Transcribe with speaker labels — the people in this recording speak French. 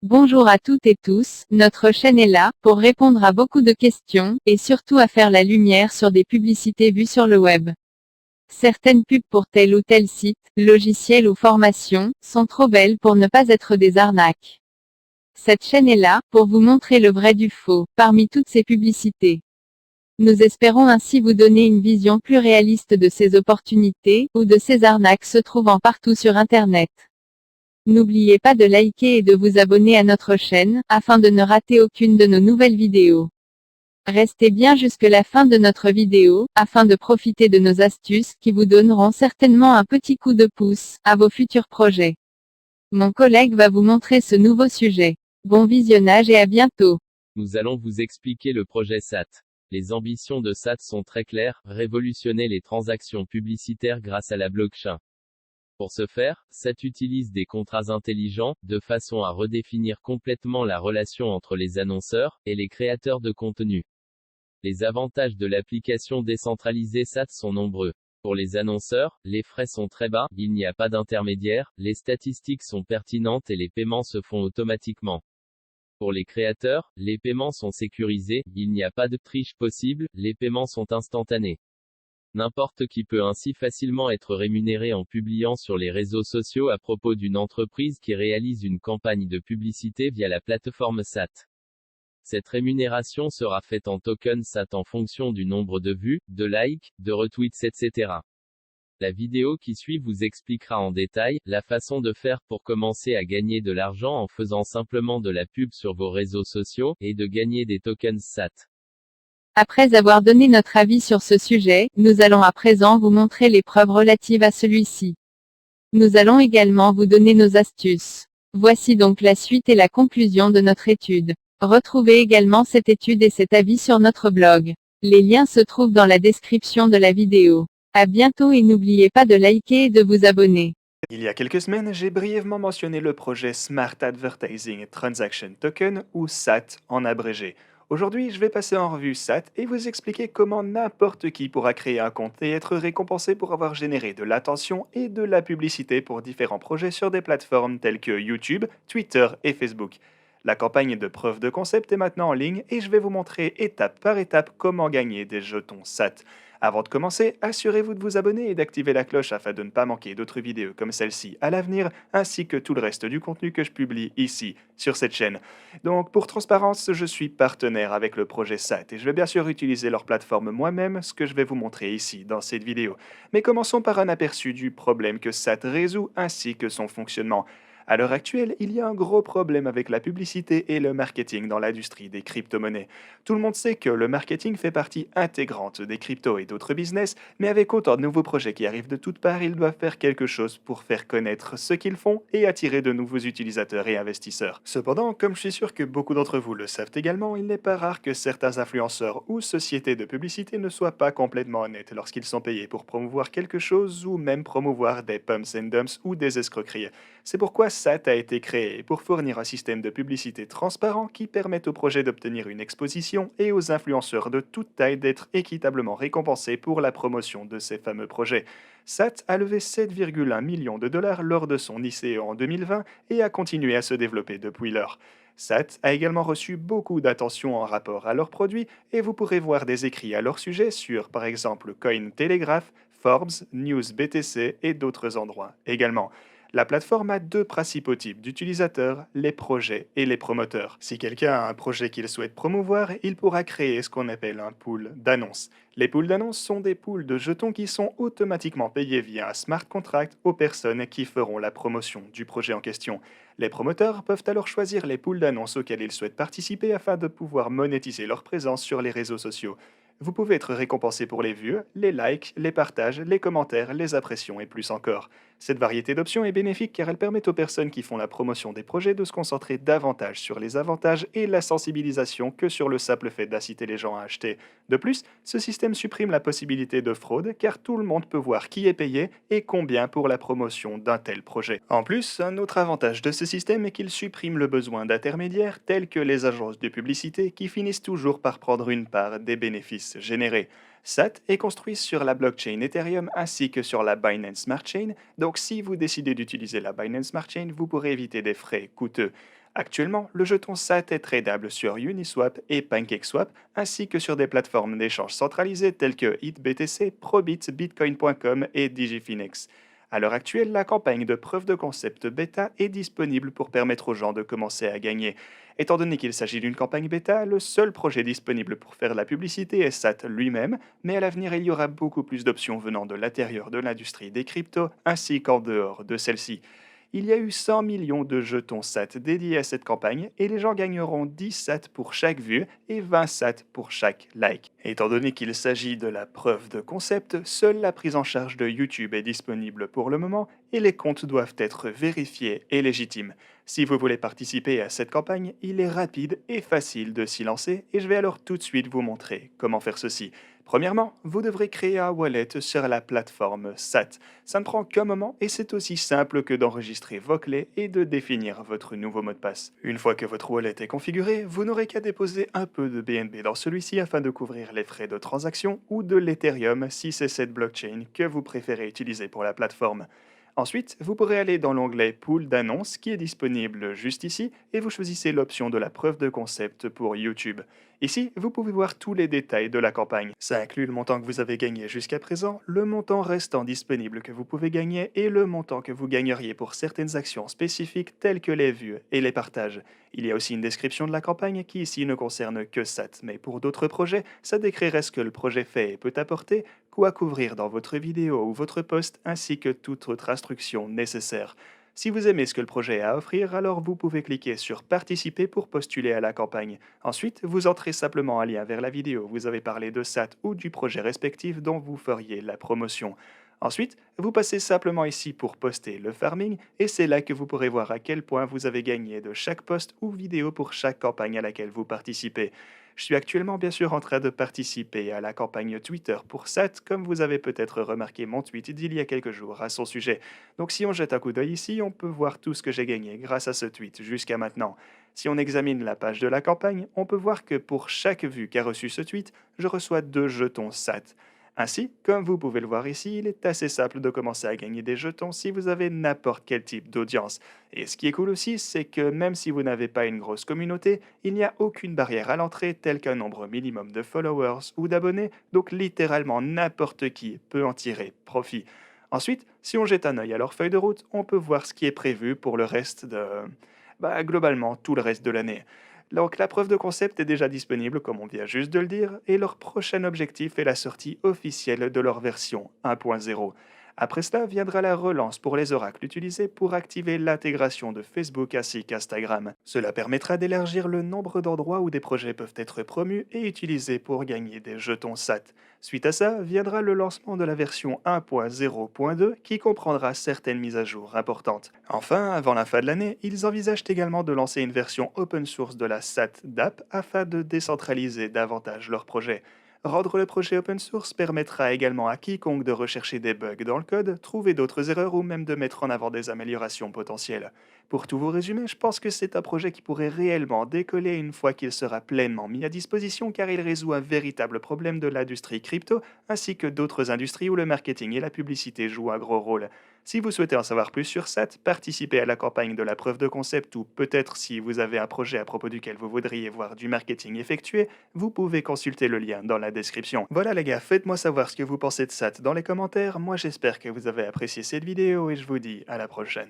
Speaker 1: Bonjour à toutes et tous, notre chaîne est là, pour répondre à beaucoup de questions, et surtout à faire la lumière sur des publicités vues sur le web. Certaines pubs pour tel ou tel site, logiciel ou formation, sont trop belles pour ne pas être des arnaques. Cette chaîne est là, pour vous montrer le vrai du faux, parmi toutes ces publicités. Nous espérons ainsi vous donner une vision plus réaliste de ces opportunités, ou de ces arnaques se trouvant partout sur Internet. N'oubliez pas de liker et de vous abonner à notre chaîne, afin de ne rater aucune de nos nouvelles vidéos. Restez bien jusque la fin de notre vidéo, afin de profiter de nos astuces, qui vous donneront certainement un petit coup de pouce, à vos futurs projets. Mon collègue va vous montrer ce nouveau sujet. Bon visionnage et à bientôt.
Speaker 2: Nous allons vous expliquer le projet SAT. Les ambitions de SAT sont très claires, révolutionner les transactions publicitaires grâce à la blockchain. Pour ce faire, SAT utilise des contrats intelligents, de façon à redéfinir complètement la relation entre les annonceurs et les créateurs de contenu. Les avantages de l'application décentralisée SAT sont nombreux. Pour les annonceurs, les frais sont très bas, il n'y a pas d'intermédiaire, les statistiques sont pertinentes et les paiements se font automatiquement. Pour les créateurs, les paiements sont sécurisés, il n'y a pas de triche possible, les paiements sont instantanés. N'importe qui peut ainsi facilement être rémunéré en publiant sur les réseaux sociaux à propos d'une entreprise qui réalise une campagne de publicité via la plateforme SAT. Cette rémunération sera faite en token SAT en fonction du nombre de vues, de likes, de retweets, etc. La vidéo qui suit vous expliquera en détail la façon de faire pour commencer à gagner de l'argent en faisant simplement de la pub sur vos réseaux sociaux, et de gagner des tokens SAT.
Speaker 1: Après avoir donné notre avis sur ce sujet, nous allons à présent vous montrer les preuves relatives à celui-ci. Nous allons également vous donner nos astuces. Voici donc la suite et la conclusion de notre étude. Retrouvez également cette étude et cet avis sur notre blog. Les liens se trouvent dans la description de la vidéo. À bientôt et n'oubliez pas de liker et de vous abonner.
Speaker 3: Il y a quelques semaines, j'ai brièvement mentionné le projet Smart Advertising Transaction Token, ou SAT en abrégé. Aujourd'hui, je vais passer en revue SAT et vous expliquer comment n'importe qui pourra créer un compte et être récompensé pour avoir généré de l'attention et de la publicité pour différents projets sur des plateformes telles que YouTube, Twitter et Facebook. La campagne de preuve de concept est maintenant en ligne et je vais vous montrer étape par étape comment gagner des jetons SAT. Avant de commencer, assurez-vous de vous abonner et d'activer la cloche afin de ne pas manquer d'autres vidéos comme celle-ci à l'avenir, ainsi que tout le reste du contenu que je publie ici, sur cette chaîne. Donc pour transparence, je suis partenaire avec le projet SAT et je vais bien sûr utiliser leur plateforme moi-même, ce que je vais vous montrer ici dans cette vidéo. Mais commençons par un aperçu du problème que SAT résout ainsi que son fonctionnement. À l'heure actuelle, il y a un gros problème avec la publicité et le marketing dans l'industrie des crypto-monnaies. Tout le monde sait que le marketing fait partie intégrante des cryptos et d'autres business, mais avec autant de nouveaux projets qui arrivent de toutes parts, ils doivent faire quelque chose pour faire connaître ce qu'ils font et attirer de nouveaux utilisateurs et investisseurs. Cependant, comme je suis sûr que beaucoup d'entre vous le savent également, il n'est pas rare que certains influenceurs ou sociétés de publicité ne soient pas complètement honnêtes lorsqu'ils sont payés pour promouvoir quelque chose ou même promouvoir des pumps and dumps ou des escroqueries. C'est pourquoi SAT a été créé pour fournir un système de publicité transparent qui permette aux projets d'obtenir une exposition et aux influenceurs de toute taille d'être équitablement récompensés pour la promotion de ces fameux projets. SAT a levé 7,1 millions de dollars lors de son ICO en 2020 et a continué à se développer depuis lors. SAT a également reçu beaucoup d'attention en rapport à leurs produits et vous pourrez voir des écrits à leur sujet sur par exemple Cointelegraph, Forbes, News BTC et d'autres endroits également. La plateforme a deux principaux types d'utilisateurs, les projets et les promoteurs. Si quelqu'un a un projet qu'il souhaite promouvoir, il pourra créer ce qu'on appelle un pool d'annonces. Les pools d'annonces sont des pools de jetons qui sont automatiquement payés via un smart contract aux personnes qui feront la promotion du projet en question. Les promoteurs peuvent alors choisir les pools d'annonces auxquels ils souhaitent participer afin de pouvoir monétiser leur présence sur les réseaux sociaux. Vous pouvez être récompensé pour les vues, les likes, les partages, les commentaires, les impressions et plus encore. Cette variété d'options est bénéfique car elle permet aux personnes qui font la promotion des projets de se concentrer davantage sur les avantages et la sensibilisation que sur le simple fait d'inciter les gens à acheter. De plus, ce système supprime la possibilité de fraude car tout le monde peut voir qui est payé et combien pour la promotion d'un tel projet. En plus, un autre avantage de ce système est qu'il supprime le besoin d'intermédiaires tels que les agences de publicité qui finissent toujours par prendre une part des bénéfices générés. SAT est construit sur la blockchain Ethereum ainsi que sur la Binance Smart Chain, donc si vous décidez d'utiliser la Binance Smart Chain, vous pourrez éviter des frais coûteux. Actuellement, le jeton SAT est tradable sur Uniswap et PancakeSwap, ainsi que sur des plateformes d'échange centralisées telles que HitBTC, Probit, Bitcoin.com et Digifinex. À l'heure actuelle, la campagne de preuve de concept bêta est disponible pour permettre aux gens de commencer à gagner. Étant donné qu'il s'agit d'une campagne bêta, le seul projet disponible pour faire la publicité est SAT lui-même, mais à l'avenir il y aura beaucoup plus d'options venant de l'intérieur de l'industrie des cryptos ainsi qu'en dehors de celle-ci. Il y a eu 100 millions de jetons SAT dédiés à cette campagne et les gens gagneront 10 SAT pour chaque vue et 20 SAT pour chaque like. Étant donné qu'il s'agit de la preuve de concept, seule la prise en charge de YouTube est disponible pour le moment et les comptes doivent être vérifiés et légitimes. Si vous voulez participer à cette campagne, il est rapide et facile de s'y lancer et je vais alors tout de suite vous montrer comment faire ceci. Premièrement, vous devrez créer un wallet sur la plateforme SAT. Ça ne prend qu'un moment et c'est aussi simple que d'enregistrer vos clés et de définir votre nouveau mot de passe. Une fois que votre wallet est configuré, vous n'aurez qu'à déposer un peu de BNB dans celui-ci afin de couvrir les frais de transaction ou de l'Ethereum si c'est cette blockchain que vous préférez utiliser pour la plateforme. Ensuite, vous pourrez aller dans l'onglet Pool d'annonces qui est disponible juste ici et vous choisissez l'option de la preuve de concept pour YouTube. Ici, vous pouvez voir tous les détails de la campagne. Ça inclut le montant que vous avez gagné jusqu'à présent, le montant restant disponible que vous pouvez gagner et le montant que vous gagneriez pour certaines actions spécifiques telles que les vues et les partages. Il y a aussi une description de la campagne qui ici ne concerne que SAT, mais pour d'autres projets, ça décrirait ce que le projet fait et peut apporter, quoi couvrir dans votre vidéo ou votre post, ainsi que toute autre instruction nécessaire. Si vous aimez ce que le projet a à offrir, alors vous pouvez cliquer sur Participer pour postuler à la campagne. Ensuite, vous entrez simplement un lien vers la vidéo où vous avez parlé de SAT ou du projet respectif dont vous feriez la promotion. Ensuite, vous passez simplement ici pour poster le farming et c'est là que vous pourrez voir à quel point vous avez gagné de chaque post ou vidéo pour chaque campagne à laquelle vous participez. Je suis actuellement bien sûr en train de participer à la campagne Twitter pour SAT, comme vous avez peut-être remarqué mon tweet d'il y a quelques jours à son sujet. Donc si on jette un coup d'œil ici, on peut voir tout ce que j'ai gagné grâce à ce tweet jusqu'à maintenant. Si on examine la page de la campagne, on peut voir que pour chaque vue qu'a reçu ce tweet, je reçois 2 jetons SAT. Ainsi, comme vous pouvez le voir ici, il est assez simple de commencer à gagner des jetons si vous avez n'importe quel type d'audience. Et ce qui est cool aussi, c'est que même si vous n'avez pas une grosse communauté, il n'y a aucune barrière à l'entrée telle qu'un nombre minimum de followers ou d'abonnés, donc littéralement n'importe qui peut en tirer profit. Ensuite, si on jette un œil à leur feuille de route, on peut voir ce qui est prévu pour le reste de... globalement, tout le reste de l'année. Donc la preuve de concept est déjà disponible, comme on vient juste de le dire, et leur prochain objectif est la sortie officielle de leur version 1.0. Après cela viendra la relance pour les oracles utilisés pour activer l'intégration de Facebook ainsi qu'Instagram. Cela permettra d'élargir le nombre d'endroits où des projets peuvent être promus et utilisés pour gagner des jetons SAT. Suite à ça, viendra le lancement de la version 1.0.2 qui comprendra certaines mises à jour importantes. Enfin, avant la fin de l'année, ils envisagent également de lancer une version open source de la SAT d'app afin de décentraliser davantage leur projet. Rendre le projet open source permettra également à quiconque de rechercher des bugs dans le code, trouver d'autres erreurs ou même de mettre en avant des améliorations potentielles. Pour tout vous résumer, je pense que c'est un projet qui pourrait réellement décoller une fois qu'il sera pleinement mis à disposition car il résout un véritable problème de l'industrie crypto ainsi que d'autres industries où le marketing et la publicité jouent un gros rôle. Si vous souhaitez en savoir plus sur SAT, participez à la campagne de la preuve de concept ou peut-être si vous avez un projet à propos duquel vous voudriez voir du marketing effectué, vous pouvez consulter le lien dans la description. Voilà les gars, faites-moi savoir ce que vous pensez de SAT dans les commentaires. Moi j'espère que vous avez apprécié cette vidéo et je vous dis à la prochaine.